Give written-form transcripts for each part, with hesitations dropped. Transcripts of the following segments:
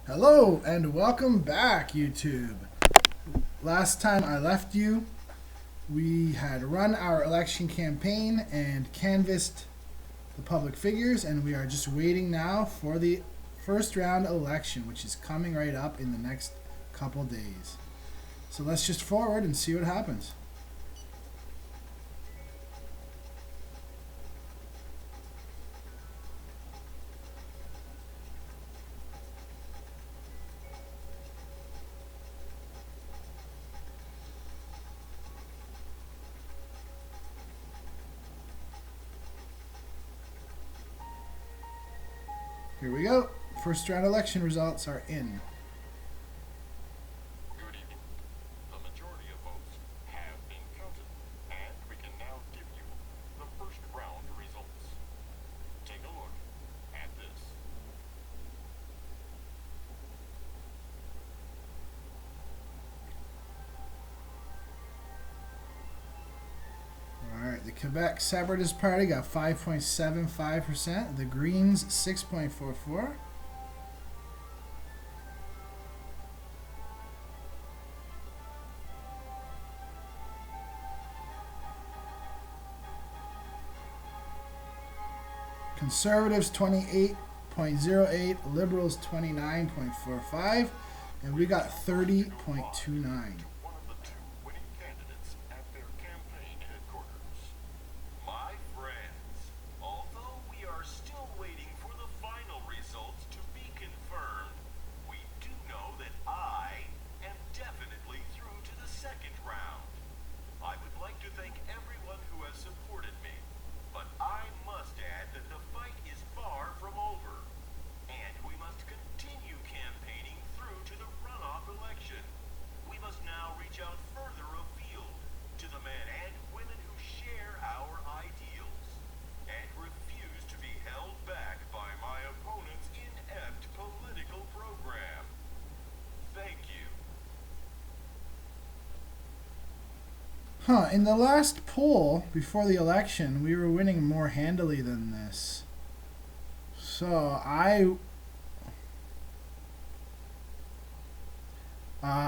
Hello and welcome back, YouTube. Last time I left you, we had run our election campaign and canvassed the public figures, and we are just waiting now for the first round election, which is coming right up in the next couple days. So let's just forward and see what happens. Here we go. First round election results are in. Good evening. The majority of votes have been counted, and we can now give you the first round results. Take a look at this. All right, the Quebec Separatist Party got 5.75%. The Greens 6.44%. Conservatives 28.08%, Liberals 29.45%, and we got 30.29%. One of the two winning candidates at their campaign headquarters. My friends, although we are still waiting for the final results to be confirmed, we do know that I am definitely through to the second round. I would like to thank everyone who has supported me, but I must add that the fight is far from over, and we must continue campaigning through to the runoff election. We must now reach out further afield to the men and women who share our ideals and refuse to be held back by my opponent's inept political program. Thank you. In the last poll before the election, we were winning more handily than this. So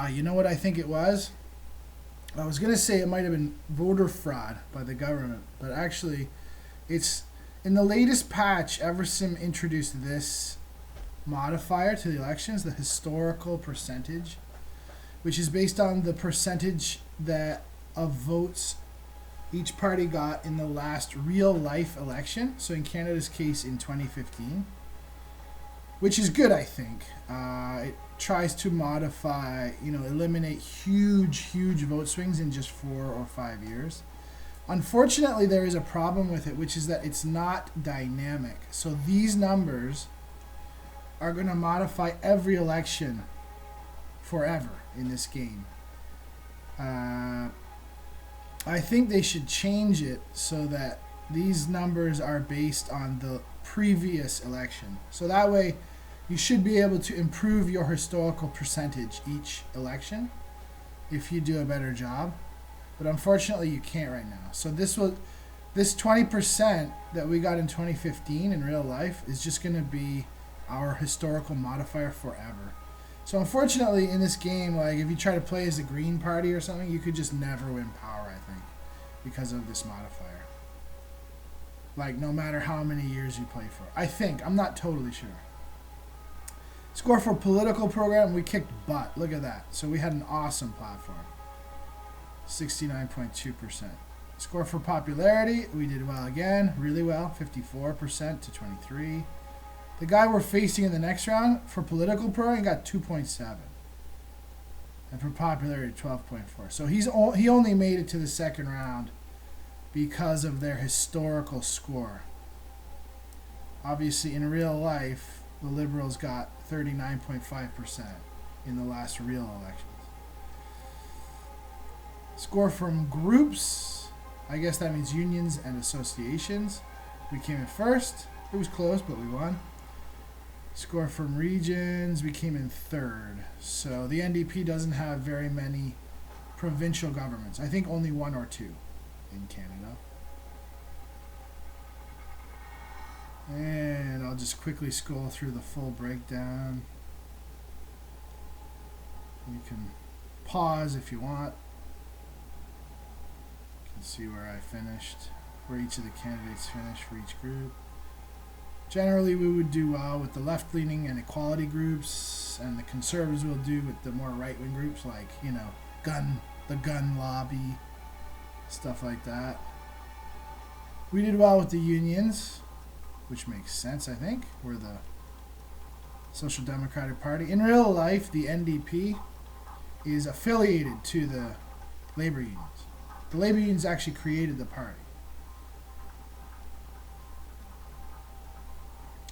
you know what I think it was? I was going to say it might have been voter fraud by the government, but actually it's in the latest patch. Everson introduced this modifier to the elections, the historical percentage, which is based on the percentage that of votes each party got in the last real life election. So in Canada's case in 2015, which is good, I think. It tries to modify, eliminate huge vote swings in just 4 or 5 years. Unfortunately, there is a problem with it, which is that it's not dynamic. So these numbers are going to modify every election forever in this game. I think they should change it so that these numbers are based on the previous election. So that way you should be able to improve your historical percentage each election if you do a better job. But unfortunately you can't right now. So this 20% that we got in 2015 in real life is just going to be our historical modifier forever. So unfortunately in this game, like if you try to play as the Green Party or something, you could just never win power, I think, because of this modifier. Like no matter how many years you play for. I think. I'm not totally sure. Score for political program, we kicked butt. Look at that. So we had an awesome platform. 69.2%. Score for popularity, we did well again. Really well. 54% to 23%. The guy we're facing in the next round for political program got 2.7, and for popularity 12.4. So he only made it to the second round because of their historical score. Obviously, in real life, the Liberals got 39.5% in the last real elections. Score from groups, I guess that means unions and associations. We came in first. It was close, but we won. Score from regions, we came in third. So the NDP doesn't have very many provincial governments. I think only 1 or 2 in Canada. And I'll just quickly scroll through the full breakdown. You can pause if you want. You can see where I finished, where each of the candidates finished for each group. Generally, we would do well with the left-leaning and equality groups, and the conservatives will do with the more right-wing groups, like, you know, the gun lobby, stuff like that. We did well with the unions, which makes sense, I think. We're the Social Democratic Party. In real life, the NDP is affiliated to the labor unions. The labor unions actually created the party.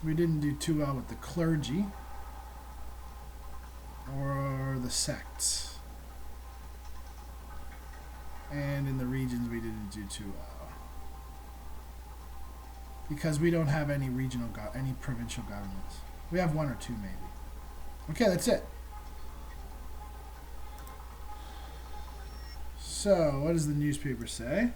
We didn't do too well with the clergy or the sects. And in the regions, we didn't do too well, because we don't have any any provincial governments. We have one or two, maybe. Okay, that's it. So, what does the newspaper say?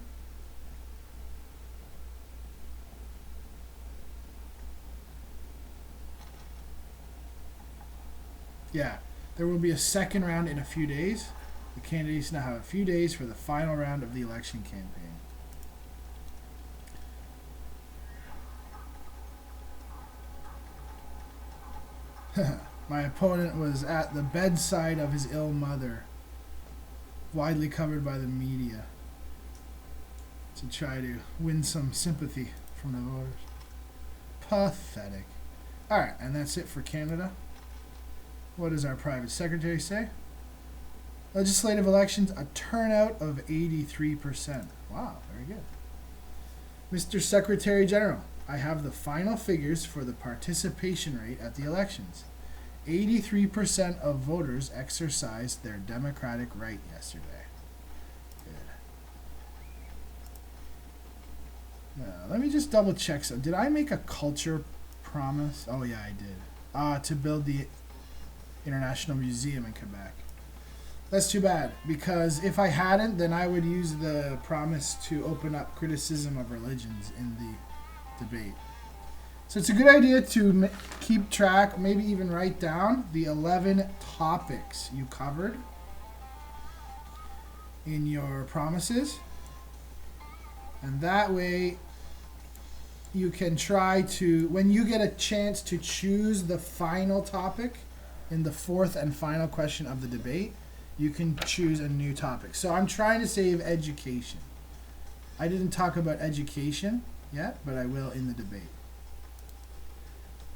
Yeah, there will be a second round in a few days. The candidates now have a few days for the final round of the election campaign. My opponent was at the bedside of his ill mother, widely covered by the media, to try to win some sympathy from the voters. Pathetic. Alright, and that's it for Canada. What does our private secretary say? Legislative elections, a turnout of 83%. Wow, very good. Mr. Secretary General, I have the final figures for the participation rate at the elections. 83% of voters exercised their democratic right yesterday. Good. Let me just double check. So, did I make a culture promise? Oh yeah, I did. To build the International Museum in Quebec. That's too bad, because if I hadn't, then I would use the promise to open up criticism of religions in the debate. So it's a good idea to keep track, maybe even write down the 11 topics you covered in your promises. And that way you can try to, when you get a chance to choose the final topic in the fourth and final question of the debate, you can choose a new topic. So I'm trying to save education. I didn't talk about education yet, but I will in the debate.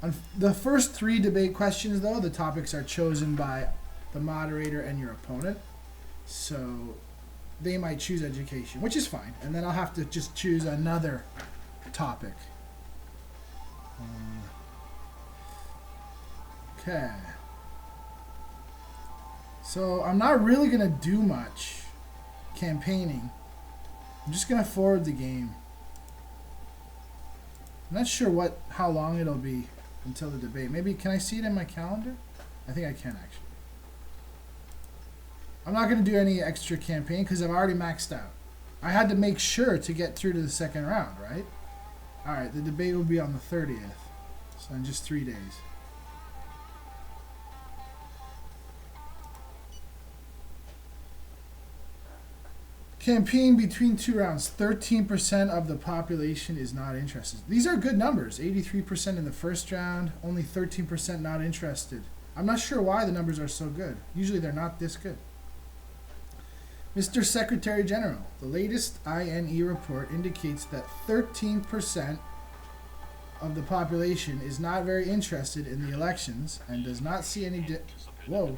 On the first 3 debate questions, though, the topics are chosen by the moderator and your opponent. So they might choose education, which is fine. And then I'll have to just choose another topic. Okay. So I'm not really going to do much campaigning. I'm just going to forward the game. I'm not sure how long it'll be until the debate. Maybe, can I see it in my calendar? I think I can, actually. I'm not going to do any extra campaign because I've already maxed out. I had to make sure to get through to the second round, right? Alright, the debate will be on the 30th. So in just 3 days. Campaign between 2 rounds. 13% of the population is not interested. These are good numbers. 83% in the first round. Only 13% not interested. I'm not sure why the numbers are so good. Usually they're not this good. Mr. Secretary General, the latest INE report indicates that 13% of the population is not very interested in the elections and does not see any... Whoa.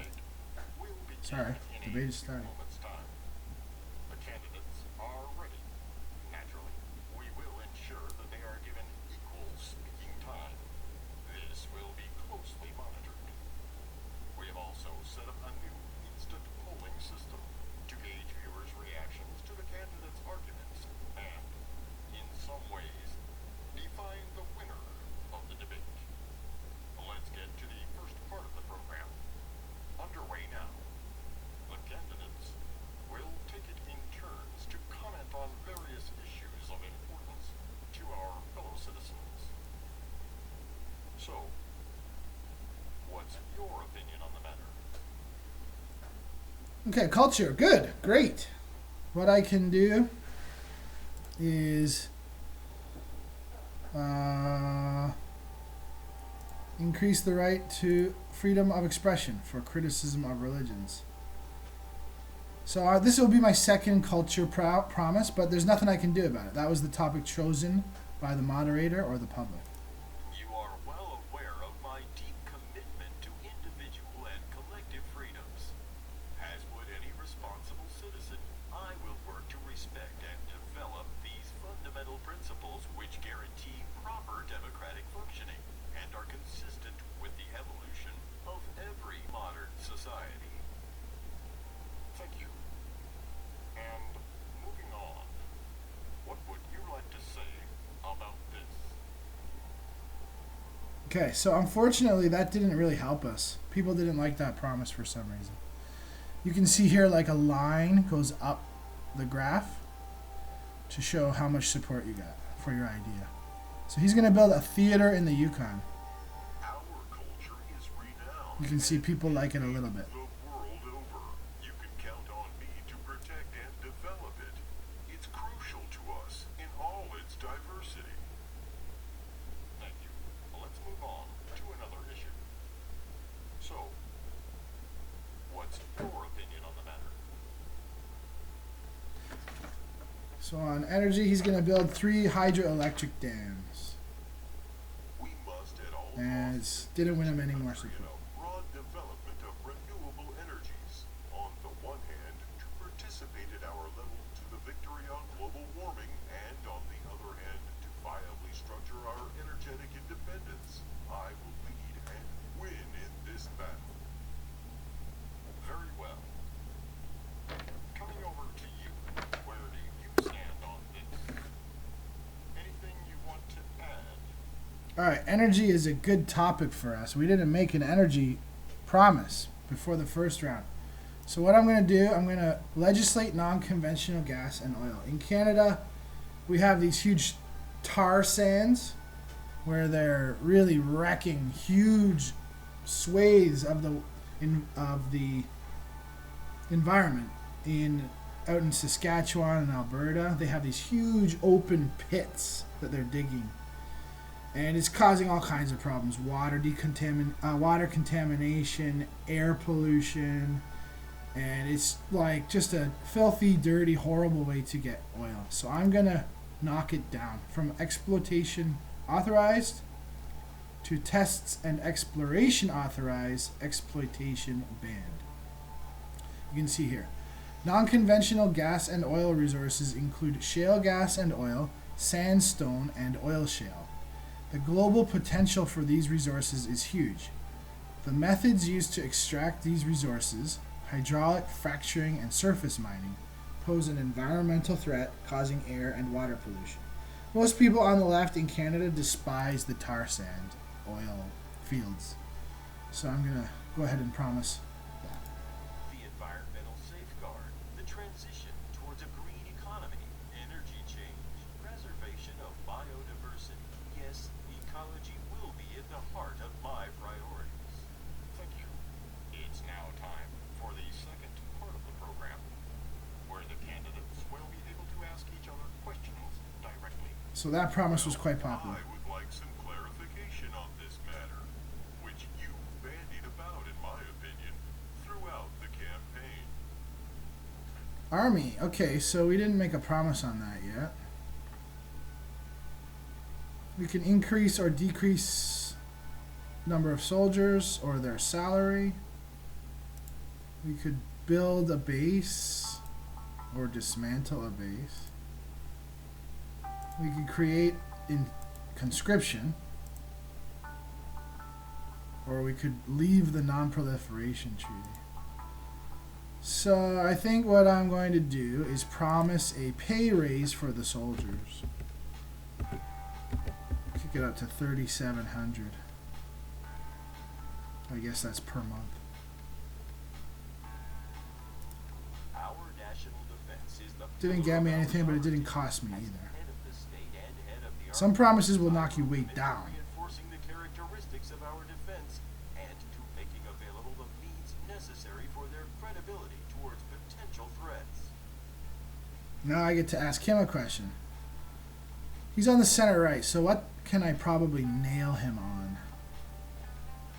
Sorry. Debate is starting. Underway now. The candidates Okay, culture. Good. Great. What I can do is increase the right to freedom of expression for criticism of religions. So this will be my second culture promise, but there's nothing I can do about it. That was the topic chosen by the moderator or the public. You are well aware of my deep commitment to individual and collective freedoms. As would any responsible citizen, I will work to respect and develop these fundamental principles which guarantee proper democratic functioning and are consistent with the evolution of every modern society. Thank you. And moving on, what would you like to say about this? Okay, so unfortunately that didn't really help us. People didn't like that promise for some reason. You can see here like a line goes up the graph to show how much support you got for your idea. So he's going to build a theater in the Yukon. Our culture is renowned. You can see people like it a little bit. The world over. You can count on me to protect and develop it. It's crucial to us in all its diversity. Thank you. Let's move on to another issue. So, what's your opinion on the matter? So on energy, he's going to build 3 hydroelectric dams. We must at all And costs didn't win him any more create support. a broad development of renewable energies. On the one hand, to participate at our level to the victory on global warming, and on the other hand, to viably structure our energetic independence. I will lead and win in this battle. Very well. Coming over to you. Where do you stand on this? Anything you want to add? Alright, energy is a good topic for us. We didn't make an energy promise before the first round. So what I'm going to do, I'm going to legislate non-conventional gas and oil. In Canada, we have these huge tar sands where they're really wrecking huge swathes of the environment. Out in Saskatchewan and Alberta, they have these huge open pits that they're digging. And it's causing all kinds of problems. Water contamination, air pollution, and it's like just a filthy, dirty, horrible way to get oil. So I'm going to knock it down from exploitation authorized to tests and exploration authorized, exploitation banned. You can see here. Non-conventional gas and oil resources include shale gas and oil, sandstone, and oil shale. The global potential for these resources is huge. The methods used to extract these resources, hydraulic fracturing and surface mining, pose an environmental threat causing air and water pollution. Most people on the left in Canada despise the tar sand oil fields. So I'm going to go ahead and promise that. The environmental safeguard, the transition towards a green economy, energy change, preservation of biodiversity. Yes, ecology will be at the heart of my priorities. Thank you. It's now time for the second part of the program, where the candidates will be able to ask each other questions directly. So that promise was quite popular. I would like some clarification on this matter, which you bandied about, in my opinion, throughout the campaign. Army. Okay, so we didn't make a promise on that yet. We can increase or decrease number of soldiers or their salary. We could build a base or dismantle a base. We could create in conscription, or we could leave the non-proliferation treaty. So I think what I'm going to do is promise a pay raise for the soldiers. Kick it up to 3,700. I guess that's per month. Our national defense is the Didn't get me anything, but it didn't cost me either. head of the state and head of the Some army. promises will knock you way down. Reinforcing the characteristics of our defense and to making available the means necessary for their credibility towards Now I get to ask him a question. He's on the center right, so what can I probably nail him on?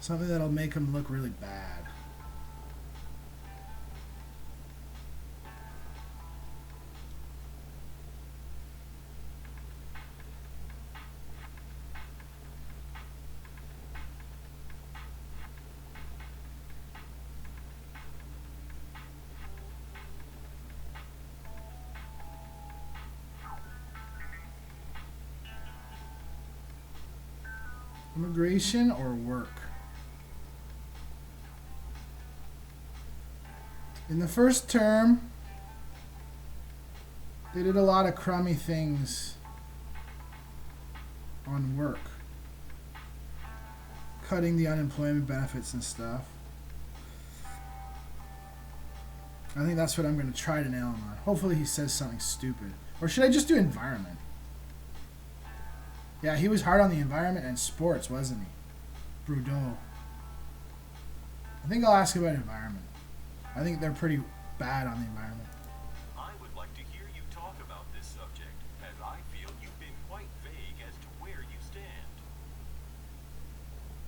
Something that'll make him look really bad. Immigration or work? In the first term, they did a lot of crummy things on work. Cutting the unemployment benefits and stuff. I think that's what I'm going to try to nail him on. Hopefully he says something stupid. Or should I just do environment? Yeah, he was hard on the environment and sports, wasn't he? Brudeau. I think I'll ask about environment. I think they're pretty bad on the environment. I would like to hear you talk about this subject, as I feel you've been quite vague as to where you stand.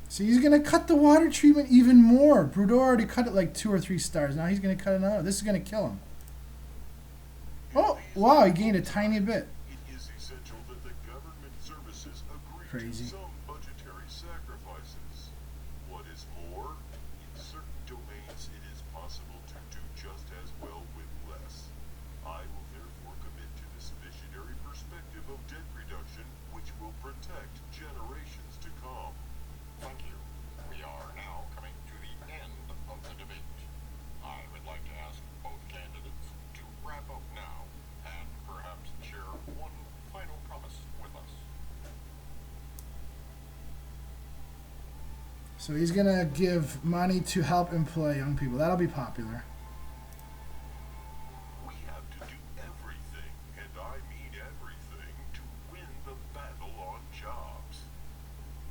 So he's going to cut the water treatment even more. Brudeau already cut it like 2 or 3 stars. Now he's going to cut another. This is going to kill him. Oh, wow, he gained a tiny bit. It is essential that the government services agree Crazy. to some budgetary sacrifices. What is more, in certain domains it is possible to do just as well with less. I will therefore commit to this visionary perspective of debt reduction, which will protect generations to come. Thank you. We are now coming to the end of the debate. I would like to ask both candidates to wrap up now and perhaps share one final promise with us. So he's going to give money to help employ young people. That'll be popular. We have to do everything, and I mean everything, to win the battle on jobs.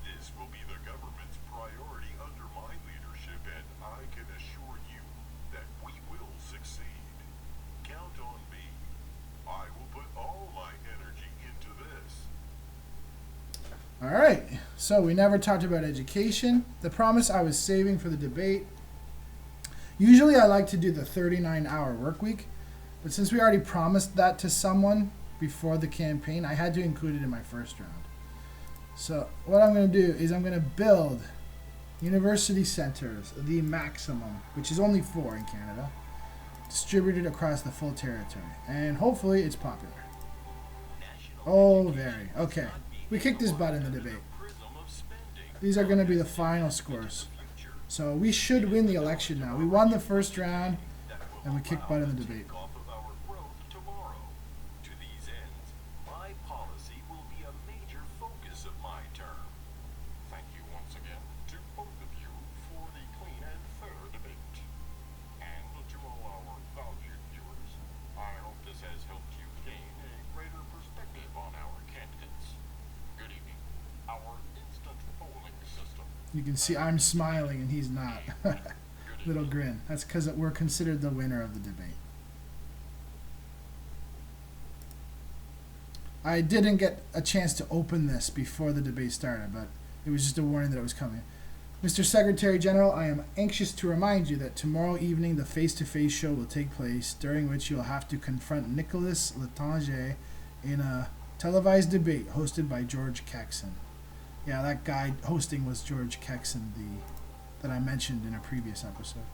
This will be the government's priority under my leadership, and I can assure you that we will succeed. Count on me. I will put all my energy into this. All right. So we never talked about education. The promise I was saving for the debate. Usually I like to do the 39-hour work week, but since we already promised that to someone before the campaign, I had to include it in my first round. So what I'm going to do is I'm going to build university centers, the maximum, which is only 4 in Canada, distributed across the full territory. And hopefully it's popular. Oh, very. Okay. We kicked his butt in the debate. These are going to be the final scores. So we should win the election now. We won the first round, and we kicked butt in the debate. To these ends, my policy will be a major focus of my term. Thank you once again to both of you for the clean and fair debate. And to all our valued viewers, I hope this has helped you gain a greater perspective on our candidates. Good evening. Our instant polling system. You can see I'm smiling and he's not. Little grin. That's because we're considered the winner of the debate. I didn't get a chance to open this before the debate started, but it was just a warning that it was coming. Mr. Secretary General, I am anxious to remind you that tomorrow evening the face-to-face show will take place, during which you'll have to confront Nicolas Letanger in a televised debate hosted by George Kexon. Yeah, that guy hosting was George Kexon, that I mentioned in a previous episode.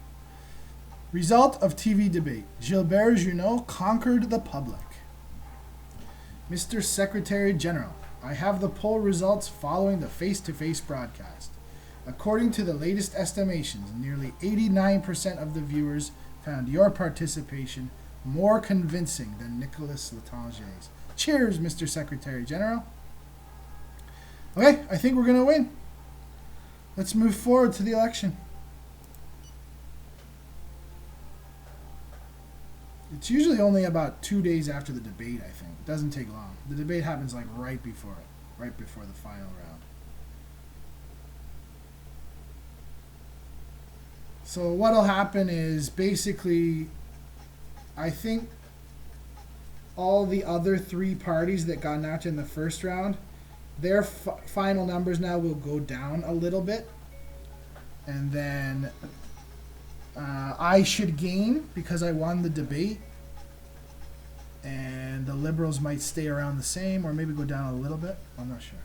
Result of TV debate. Gilbert Junot conquered the public. Mr. Secretary General, I have the poll results following the face-to-face broadcast. According to the latest estimations, nearly 89% of the viewers found your participation more convincing than Nicolas Letanger's. Cheers, Mr. Secretary General. Okay, I think we're going to win. Let's move forward to the election. It's usually only about 2 days after the debate, I think. It doesn't take long. The debate happens like right before the final round. So what'll happen is basically, I think all the other three parties that got knocked in the first round, their final numbers now will go down a little bit. And then I should gain because I won the debate. And the Liberals might stay around the same or maybe go down a little bit. I'm not sure.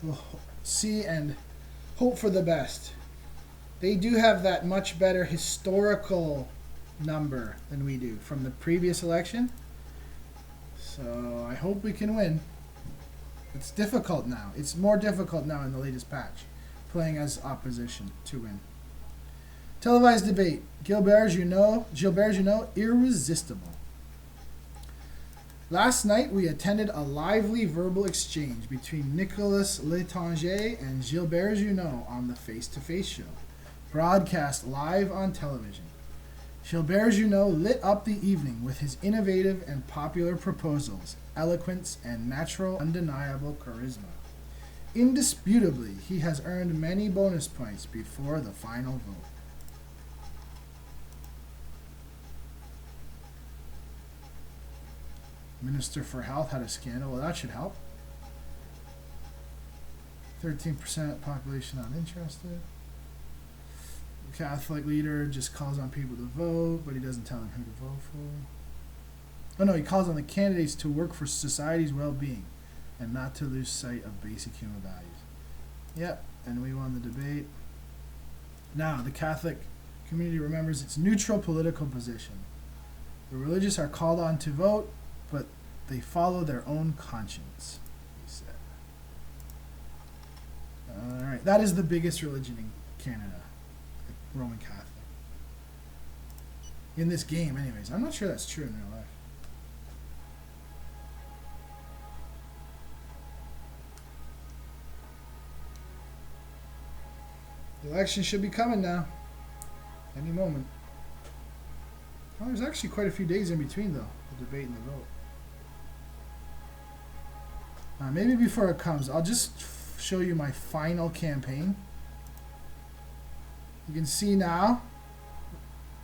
We'll see and hope for the best. They do have that much better historical number than we do from the previous election. So I hope we can win. It's difficult now. It's more difficult now in the latest patch, playing as opposition to win. Televised debate. Gilbert Junot, irresistible. Last night, we attended a lively verbal exchange between Nicolas Létanger and Gilbert Junot on the Face-to-Face show, broadcast live on television. Gilbert Junot lit up the evening with his innovative and popular proposals, eloquence, and natural, undeniable charisma. Indisputably, he has earned many bonus points before the final vote. Minister for Health had a scandal. Well, that should help. 13% population not interested. The Catholic leader just calls on people to vote, but he doesn't tell them who to vote for. Oh no, he calls on the candidates to work for society's well-being and not to lose sight of basic human values. Yep, and we won the debate. Now, the Catholic community remembers its neutral political position. The religious are called on to vote, but they follow their own conscience, he said. Alright, that is the biggest religion in Canada, the Roman Catholic. In this game, anyways. I'm not sure that's true in real life. The election should be coming now. Any moment. Oh, there's actually quite a few days in between, though, the debate and the vote. Maybe before it comes, I'll just show you my final campaign. You can see now,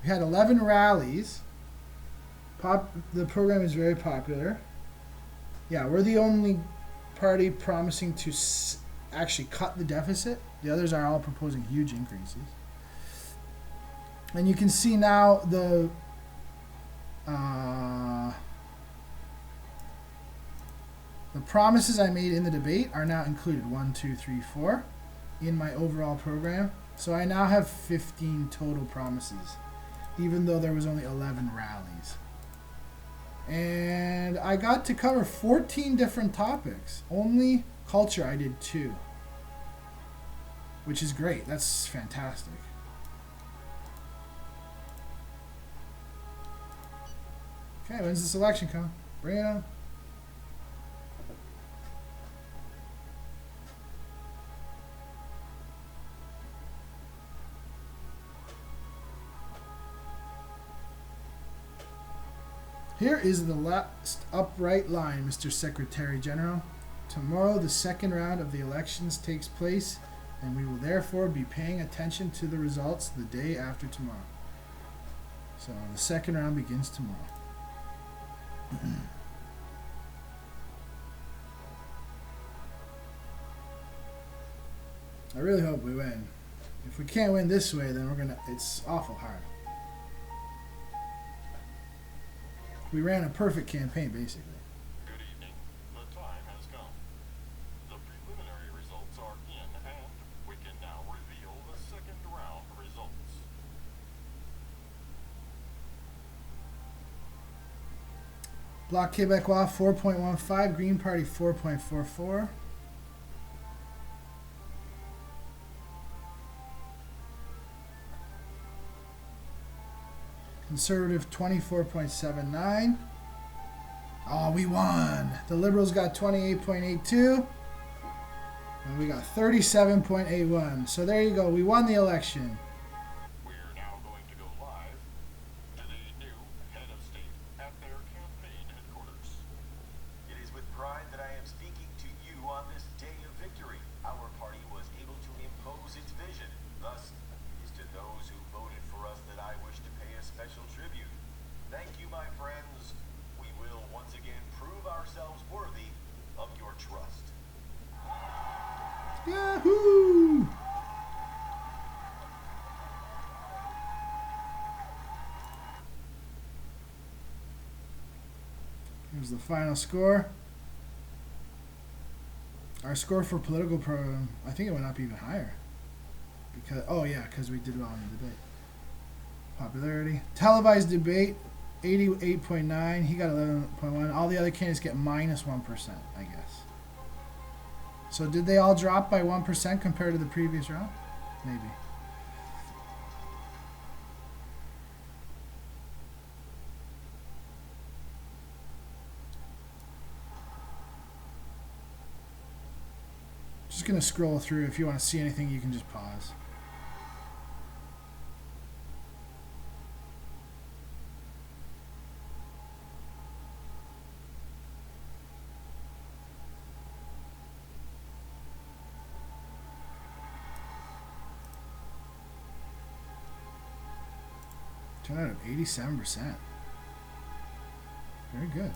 we had 11 rallies. The program is very popular. Yeah, we're the only party promising to actually cut the deficit. The others are all proposing huge increases. And you can see now the promises I made in the debate are now included, 1, 2, 3, 4, in my overall program. So I now have 15 total promises, even though there was only 11 rallies. And I got to cover 14 different topics. Only culture I did 2, which is great. That's fantastic. Okay, when's this election coming? Bring it on. Here is the last upright line, Mr. Secretary General. Tomorrow, the second round of the elections takes place, and we will therefore be paying attention to the results the day after tomorrow. So the second round begins tomorrow. I really hope we win. If we can't win this way, then it's awful hard. We ran a perfect campaign, basically. Good evening. The time has come. The preliminary results are in, and we can now reveal the second round results. Bloc Québécois 4.15, Green Party 4.44. Conservative 24.79. Oh, we won. The Liberals got 28.82. And we got 37.81. So there you go. We won the election. We're now going to go live to the new head of state at their campaign headquarters. It is with pride that I am speaking to you on this day of victory. Our party was able to impose its vision. Thus, it is to those who voted for us that I wish to pay a special tribute. Yahoo! Here's the final score. Our score for political program, I think it went up even higher. Because because we did well in the debate. Popularity. Televised debate, 88.9. He got 11.1. All the other candidates get minus 1%, I guess. So did they all drop by 1% compared to the previous round? Maybe. Just going to scroll through. If you want to see anything, you can just pause. Turnout of 87%. Very good.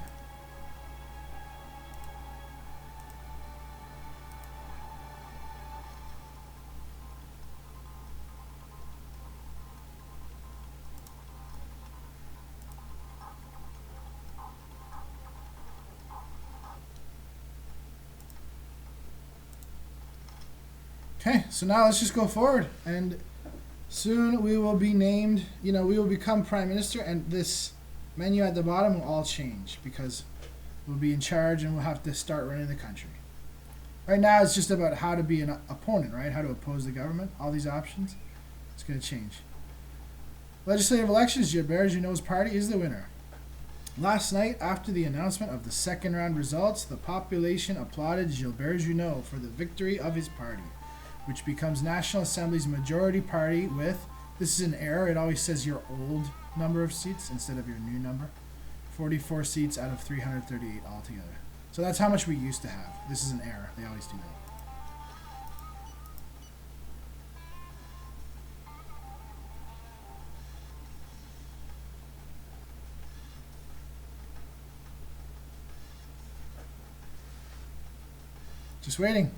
Okay, so now let's just go forward, and soon we will be named, we will become prime minister, and this menu at the bottom will all change because we'll be in charge and we'll have to start running the country. Right now it's just about how to be an opponent, right? How to oppose the government, all these options. It's going to change. Legislative elections, Gilbert Junot's party is the winner. Last night, after the announcement of the second round results, the population applauded Gilbert Junot for the victory of his party, which becomes National Assembly's majority party with, this is an error, it always says your old number of seats instead of your new number, 44 seats out of 338 altogether. So that's how much we used to have. This is an error. They always do that. Just waiting.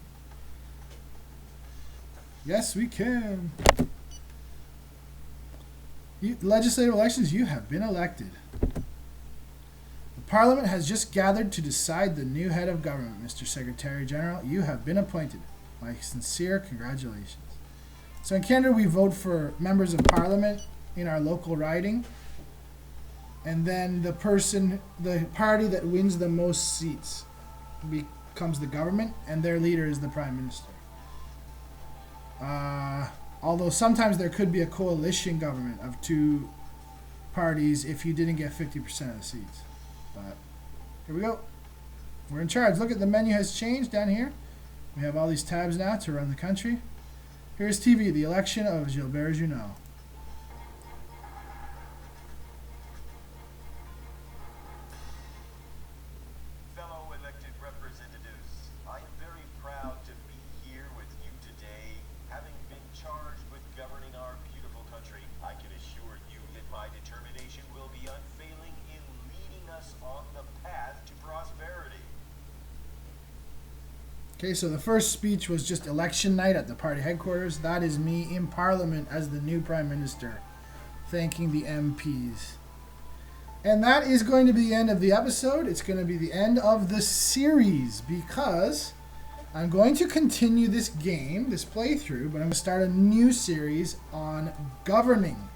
Yes, we can. Legislative elections, you have been elected. The Parliament has just gathered to decide the new head of government, Mr. Secretary General. You have been appointed. My sincere congratulations. So in Canada, we vote for members of Parliament in our local riding. And then the party that wins the most seats becomes the government, and their leader is the Prime Minister. Although sometimes there could be a coalition government of two parties if you didn't get 50% of the seats. But here we go. We're in charge. Look at the menu has changed down here. We have all these tabs now to run the country. Here's TV, the election of Gilbert Junot. Fellow elected representatives, I am very proud to be here with you today. Having been charged with governing our beautiful country, I can assure you that my determination will be unfailing in leading us on the path to prosperity. Okay, so the first speech was just election night at the party headquarters. That is me in Parliament as the new Prime Minister, thanking the MPs. And that is going to be the end of the episode. It's going to be the end of the series because I'm going to continue this game, this playthrough, but I'm going to start a new series on governing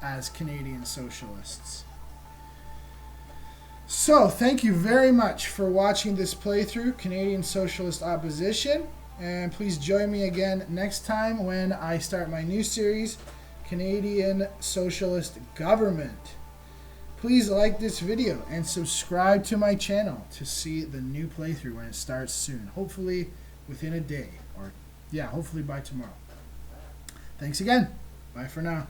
as Canadian Socialists. So, thank you very much for watching this playthrough, Canadian Socialist Opposition. And please join me again next time when I start my new series, Canadian Socialist Government. Please like this video and subscribe to my channel to see the new playthrough when it starts soon. Hopefully within a day, or hopefully by tomorrow. Thanks again. Bye for now.